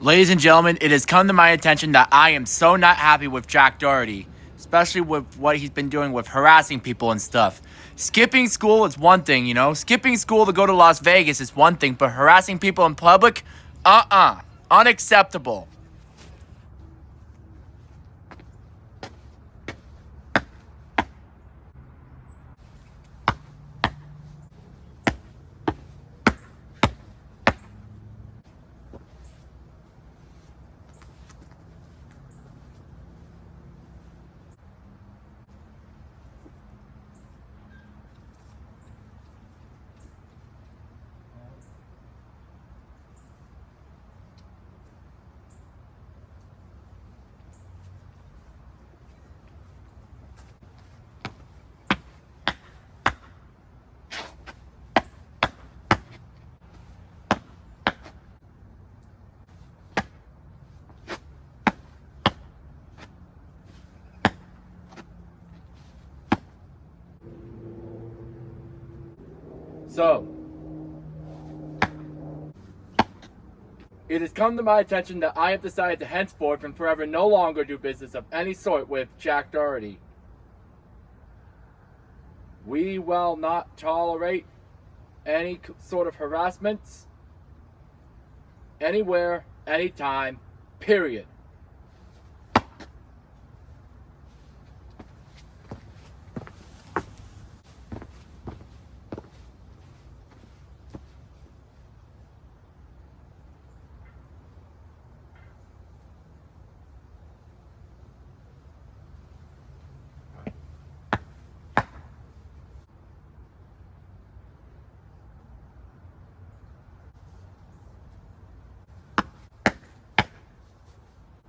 Ladies and gentlemen, it has come to my attention that I am so not happy with Jack Doherty, especially with what he's been doing with harassing people and stuff. Skipping school is one thing, you know? Skipping school to go to Las Vegas is one thing, but harassing people in public? Unacceptable. So, it has come to my attention that I have decided to henceforth and forever no longer do business of any sort with Jack Doherty. We will not tolerate any sort of harassments anywhere, anytime, period.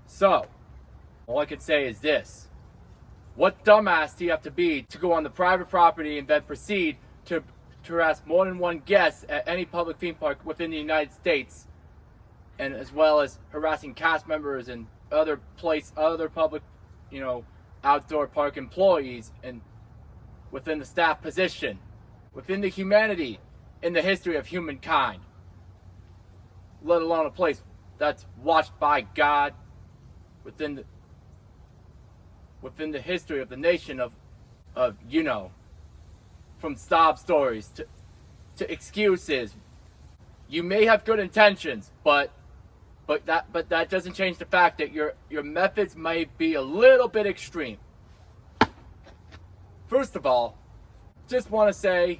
So, all I can say is this. What dumbass do you have to be to go on the private property and then proceed to harass more than one guest at any public theme park within the United States, and as well as harassing cast members and other public, outdoor park employees and within the staff position, within the humanity in the history of humankind, let alone a place that's watched by God, within the history of the nation of from sob stories to excuses. You may have good intentions, but that doesn't change the fact that your methods may be a little bit extreme. First of all, I just want to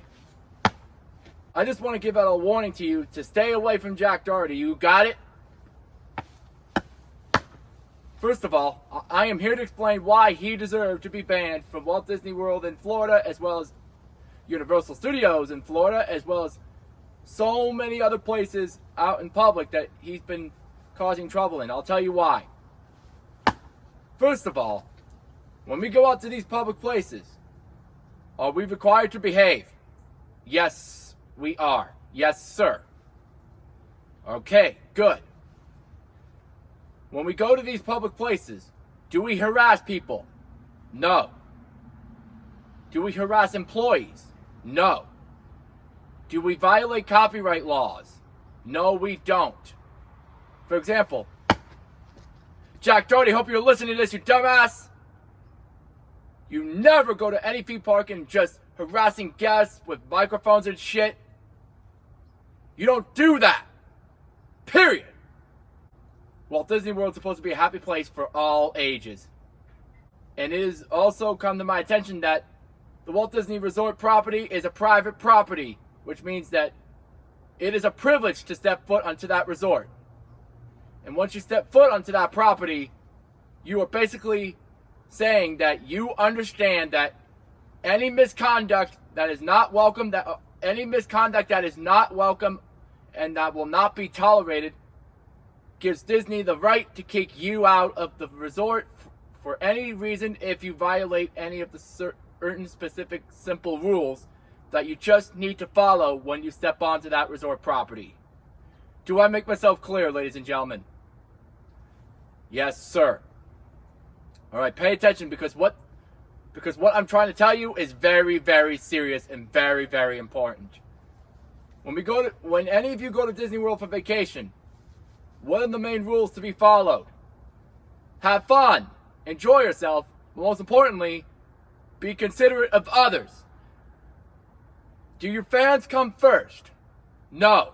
give out a warning to you to stay away from Jack Doherty. You got it? First of all, I am here to explain why he deserved to be banned from Walt Disney World in Florida, as well as Universal Studios in Florida, as well as so many other places out in public that he's been causing trouble in. I'll tell you why. First of all, when we go out to these public places, are we required to behave? Yes, we are. Yes, sir. Okay, good. When we go to these public places, do we harass people? No. Do we harass employees? No. Do we violate copyright laws? No, we don't. For example, Jack Doherty, hope you're listening to this, you dumbass. You never go to any theme park and just harassing guests with microphones and shit. You don't do that. Period. Walt Disney World is supposed to be a happy place for all ages. And it has also come to my attention that the Walt Disney Resort property is a private property, which means that it is a privilege to step foot onto that resort. And once you step foot onto that property, you are basically saying that you understand that any misconduct that is not welcome, and that will not be tolerated, gives Disney the right to kick you out of the resort for any reason if you violate any of the certain specific simple rules that you just need to follow when you step onto that resort property. Do I make myself clear, ladies and gentlemen? Yes, sir. All right, pay attention because what I'm trying to tell you is very, very serious and very, very important. When any of you go to Disney World for vacation, What are the main rules to be followed? Have fun. Enjoy yourself. But most importantly, be considerate of others. Do your fans come first? No.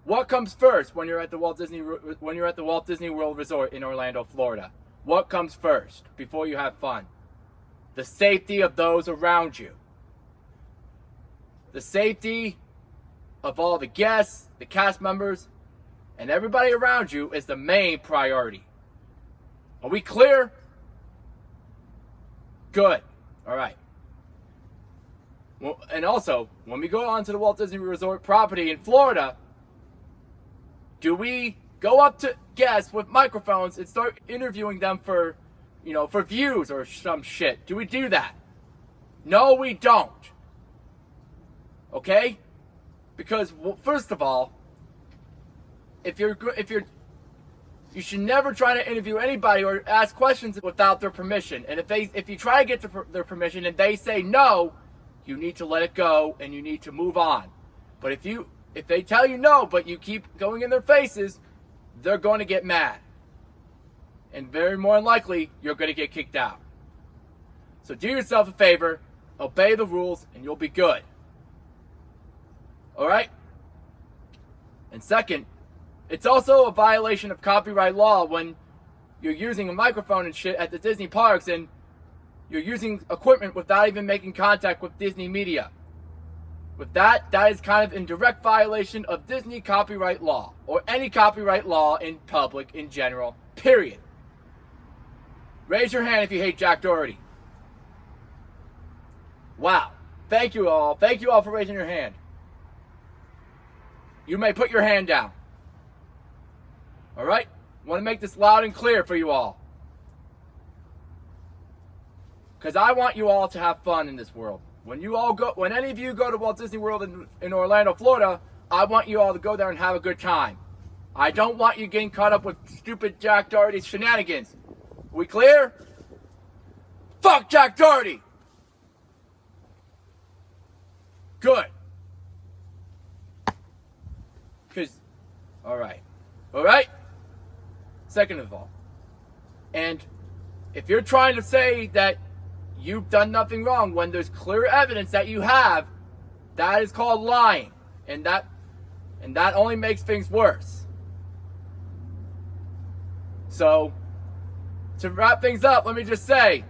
What comes first when you're at the Walt Disney World Resort in Orlando, Florida? What comes first before you have fun? The safety of those around you. The safety of all the guests, the cast members, and everybody around you is the main priority. Are we clear? Good. All right. Well, and also, when we go onto the Walt Disney Resort property in Florida, do we go up to guests with microphones and start interviewing them for views or some shit? Do we do that? No, we don't. Okay? Because, well, first of all, you should never try to interview anybody or ask questions without their permission. And if you try to get their permission and they say no, you need to let it go and you need to move on. But if they tell you no, but you keep going in their faces, they're going to get mad. And very more than likely, you're going to get kicked out. So do yourself a favor, obey the rules, and you'll be good. Alright? And second, it's also a violation of copyright law when you're using a microphone and shit at the Disney parks and you're using equipment without even making contact with Disney media. With that is kind of in direct violation of Disney copyright law, or any copyright law in public in general, period. Raise your hand if you hate Jack Doherty. Wow. Thank you all. Thank you all for raising your hand. You may put your hand down. Alright? Want to make this loud and clear for you all. Because I want you all to have fun in this world. When any of you go to Walt Disney World in Orlando, Florida, I want you all to go there and have a good time. I don't want you getting caught up with stupid Jack Doherty's shenanigans. We clear? Fuck Jack Doherty! Good. Alright? Second of all, and if you're trying to say that you've done nothing wrong when there's clear evidence that you have, that is called lying. And that only makes things worse. So, to wrap things up, let me just say,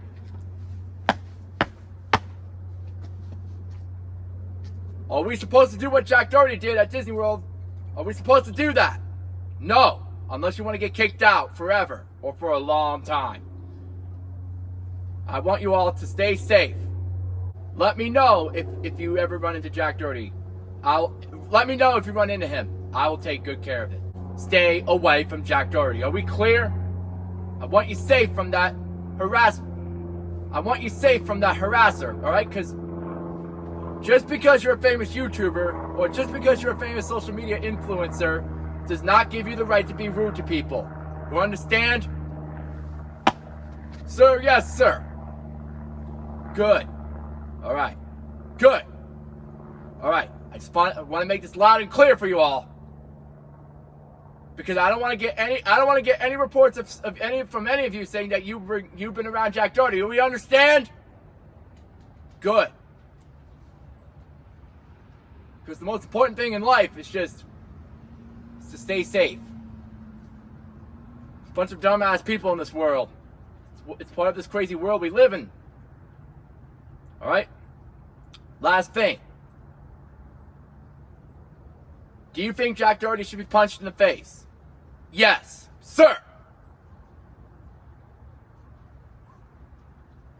are we supposed to do what Jack Doherty did at Disney World? Are we supposed to do that? No, unless you want to get kicked out forever or for a long time. I want you all to stay safe. Let me know if you ever run into Jack Doherty. Let me know if you run into him. I will take good care of it. Stay away from Jack Doherty. Are we clear? I want you safe from that I want you safe from that harasser, alright? Because just because you're a famous YouTuber or just because you're a famous social media influencer does not give you the right to be rude to people. You understand? Sir, yes, sir. Good. Alright. Good. Alright. I want to make this loud and clear for you all. Because I don't want to get any reports from any of you saying that you've been around Jack Doherty. Do we understand? Good. Because the most important thing in life is to stay safe. There's a bunch of dumbass people in this world. It's part of this crazy world we live in. Alright? Last thing. Do you think Jack Doherty should be punched in the face? Yes, sir.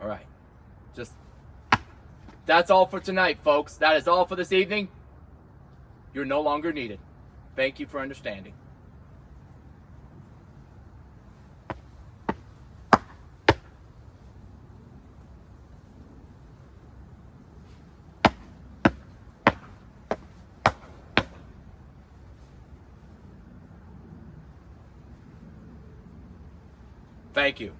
Alright. That's all for tonight, folks. That is all for this evening. You're no longer needed. Thank you for understanding. Thank you.